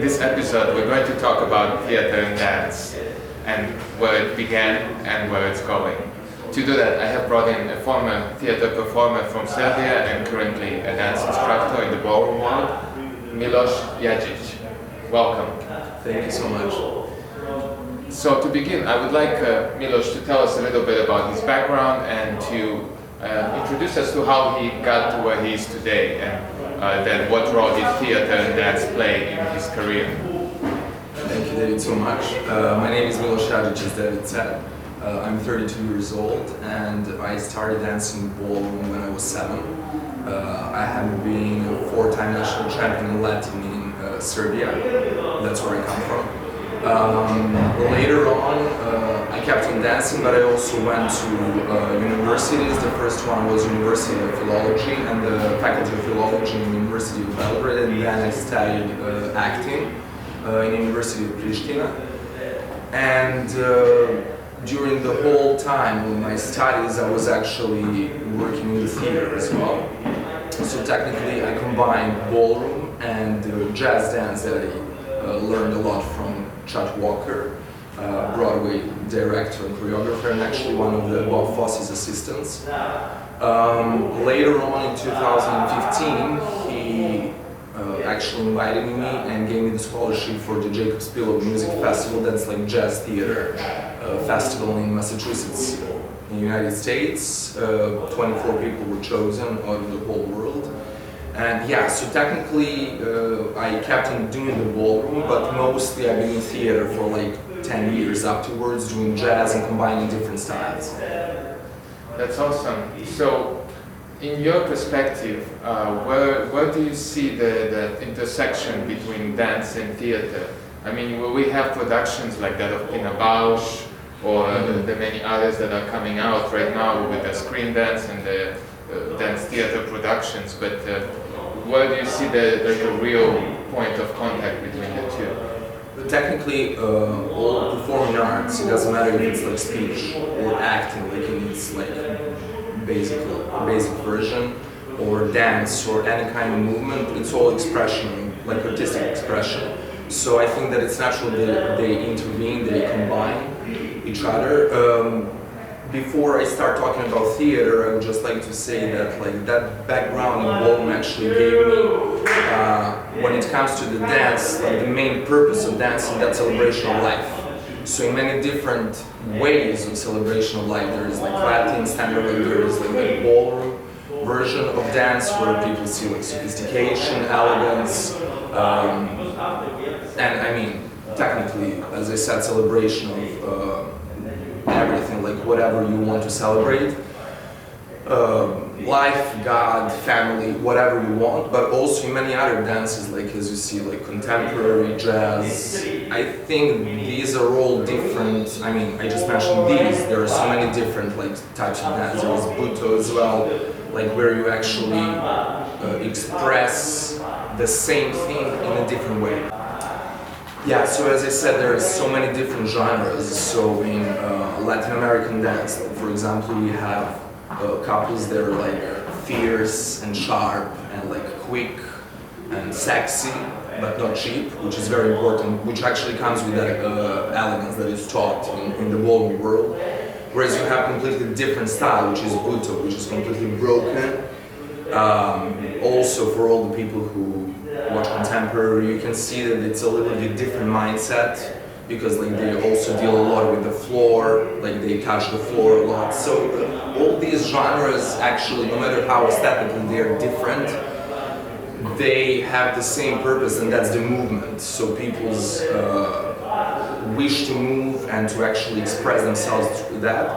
In this episode, we're going to talk about theater and dance, and where it began and where it's going. To do that, I have brought in a former theater performer from Serbia and currently a dance instructor in the ballroom world, Miloš Jajic. Welcome. Thank you so much. So to begin, I would like Miloš to tell us a little bit about his background and to introduce us to how he got to where he is today, and then what role did theater and dance play in his career. Thank you, David, so much. My name is Miloš Jajic, as David said. I'm 32 years old and I started dancing ballroom when I was 7. I have been a 4-time national champion in Latin in Serbia. That's where I come from. Later on, I kept on dancing, but I also went to universities. The first one was University of Philology and the Faculty of Philology in University of Belgrade, and then I studied acting in University of Pristina. And during the whole time of my studies, I was actually working in the theater as well. So technically, I combined ballroom and jazz dance that I learned a lot from Chad Walker, Broadway director and choreographer, and actually one of the Bob Fosse's assistants. Later on in 2015, he actually invited me and gave me the scholarship for the Jacob Spillow Music Festival. That's like jazz theater festival in Massachusetts, in the United States. 24 people were chosen out of the whole world. And yeah, so technically I kept on doing the ballroom, but mostly I've been in theater for like 10 years afterwards, doing jazz and combining different styles. That's awesome. So, in your perspective, where do you see the intersection between dance and theater? I mean, will we have productions like that of Pina Bausch, or the many others that are coming out right now with the screen dance and the dance theater productions, but where do you see the real point of contact between the two? Technically, all performing arts, it doesn't matter if it's like speech or acting, like it's like basic version, or dance or any kind of movement, it's all expression, like artistic expression. So I think that it's natural that they intervene, they combine each other. Before I start talking about theater, I would just like to say that like that background in ballroom actually gave me, when it comes to the dance, like the main purpose of dancing, that celebration of life. So in many different ways of celebration of life, there is like Latin standard, like there is like a ballroom version of dance where people see like sophistication, elegance, and I mean, technically, as I said, celebration of everything, like whatever you want to celebrate. Life, God, family, whatever you want, but also in many other dances, like as you see, like contemporary, jazz. I think these are all different. I mean, I just mentioned these. There are so many different like types of dance. There is Buto as well, like where you actually express the same thing in a different way. Yeah, so as I said, there are so many different genres. So in Latin American dance, like for example, we have couples that are like fierce and sharp and like quick and sexy, but not cheap, which is very important, which actually comes with that elegance that is taught in the ballroom world. Whereas you have completely different style, which is Buto, which is completely broken. Also for all the people who watch contemporary, you can see that it's a little bit different mindset, because like they also deal a lot with the floor, like they touch the floor a lot. So all these genres actually, no matter how aesthetically they are different, they have the same purpose, and that's the movement. So people's wish to move and to actually express themselves through that.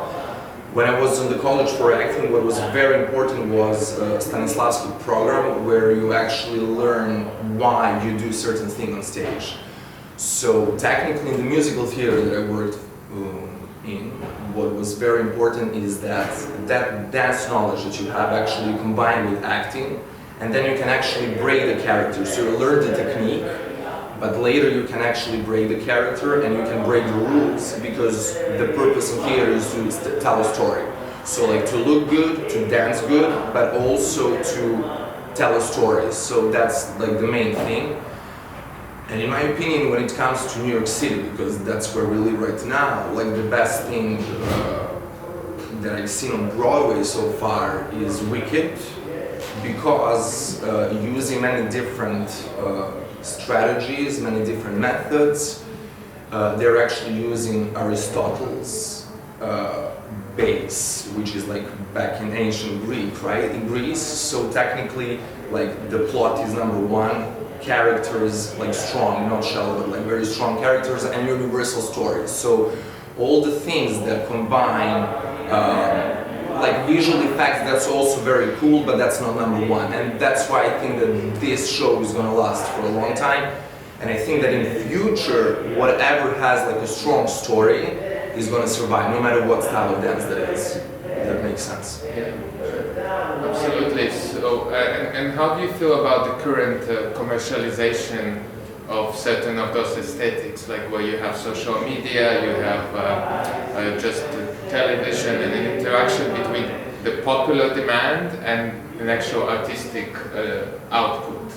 When I was in the college for acting, what was very important was a Stanislavski program where you actually learn why you do certain things on stage. So technically in the musical theater that I worked in, what was very important is that dance knowledge that you have actually combined with acting, and then you can actually break the character. So you learn the technique, but later you can actually break the character and you can break the rules, because the purpose of theater is to tell a story. So like to look good, to dance good, but also to tell a story. So that's like the main thing. And in my opinion, when it comes to New York City, because that's where we live right now, like the best thing that I've seen on Broadway so far is Wicked, because using many different strategies, many different methods, they're actually using Aristotle's base, which is like back in ancient Greek, right? In Greece, so technically, like the plot is number one, characters like strong, not shallow, but like very strong characters and universal stories. So all the things that combine like visual effects, that's also very cool, but that's not number one. And that's why I think that this show is gonna last for a long time. And I think that in future, whatever has like a strong story is gonna survive, no matter what style of dance that is. If that makes sense. Yeah, absolutely. So, and how do you feel about the current commercialization of certain of those aesthetics, like where you have social media, you have just television, and an interaction between the popular demand and an actual artistic output?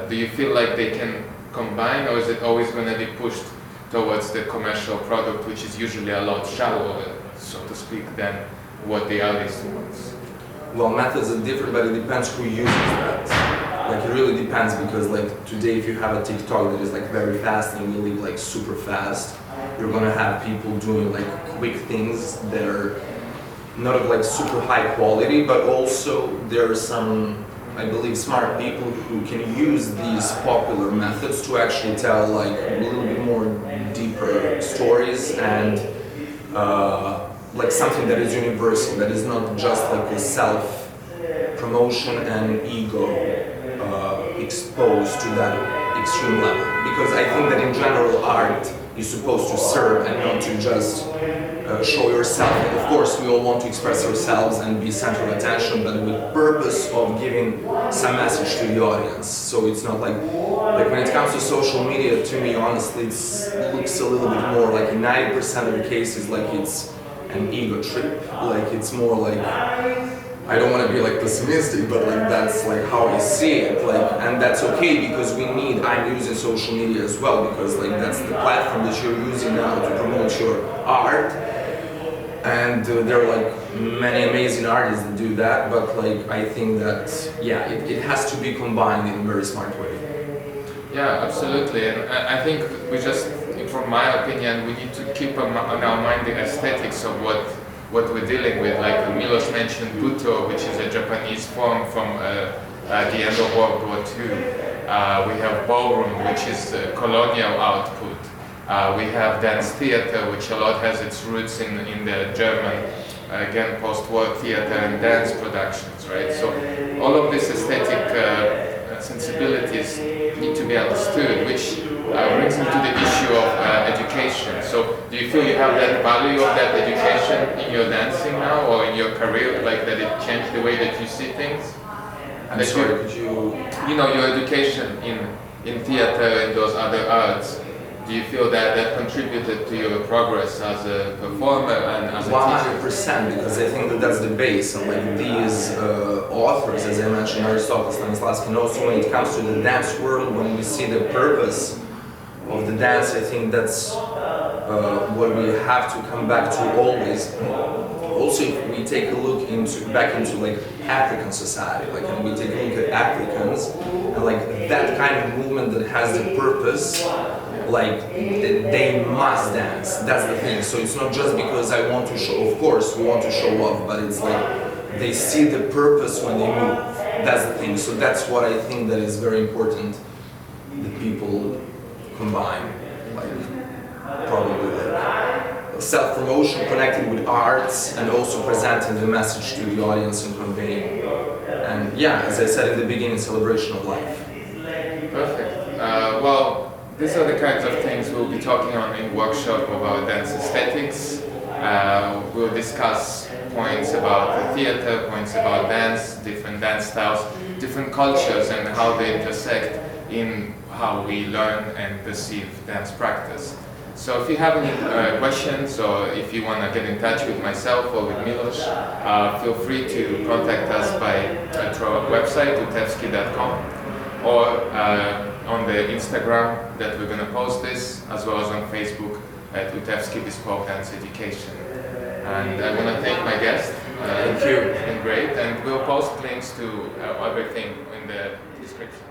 Do you feel like they can combine, or is it always going to be pushed towards the commercial product, which is usually a lot shallower, so to speak, than what the artist wants? Well, methods are different, but it depends who uses that. Like it really depends, because like today if you have a TikTok that is like very fast and really like super fast, you're gonna have people doing like quick things that are not of like super high quality, but also there are some, I believe, smart people who can use these popular methods to actually tell like a little bit more deeper stories and like something that is universal, that is not just like a self-promotion and ego exposed to that extreme level. Because I think that in general art is supposed to serve and not to just show yourself. And of course we all want to express ourselves and be center of attention, but with purpose of giving some message to the audience. So it's not like when it comes to social media, to me honestly it looks a little bit more like in 90% of the cases like it's an ego trip. Like it's more like, I don't want to be like pessimistic, but like that's like how I see it. Like, and that's okay, because I'm using social media as well, because like that's the platform that you're using now to promote your art. And there are like many amazing artists that do that, but like I think that yeah, it has to be combined in a very smart way. Yeah, absolutely. And I think we just, from my opinion, we need to keep on our mind the aesthetics of what we're dealing with. Like Milos mentioned Buto, which is a Japanese form from the end of World War II. We have ballroom, which is colonial output. We have dance theater, which a lot has its roots in the German, again, post-war theater and dance productions, right? So all of these aesthetic sensibilities need to be understood, which brings me to the issue of education. So do you feel you have that value of that education in your dancing now, or in your career, like that it changed the way that you see things? I'm sorry, could you... You know, your education in theater and those other arts, do you feel that that contributed to your progress as a performer and as a 100%, because I think that that's the base. And like these authors, as I mentioned, Aristotle, Stanislavski, and also when it comes to the dance world, when we see the purpose of the dance, I think that's what we have to come back to always. Also, if we take a look back into like African society, like and we take a look at Africans, and like that kind of movement that has the purpose, like they must dance. That's the thing. So it's not just because I want to show. Of course, we want to show off, but it's like they see the purpose when they move. That's the thing. So that's what I think that is very important. The people combine, like probably like self-promotion connected with arts and also presenting the message to the audience and conveying. And yeah, as I said in the beginning, celebration of life. Perfect. Well, these are the kinds of things we'll be talking on in workshop about dance aesthetics. We'll discuss points about the theater, points about dance, different dance styles, different cultures, and how they intersect in how we learn and perceive dance practice. So if you have any questions, or if you want to get in touch with myself or with Milos, feel free to contact us through our website, utevsky.com, or on the Instagram that we're going to post this, as well as on Facebook at Utevsky Bespoke Dance Education. And I want to thank my guest. Thank you. It's been great, and we'll post links to everything in the description.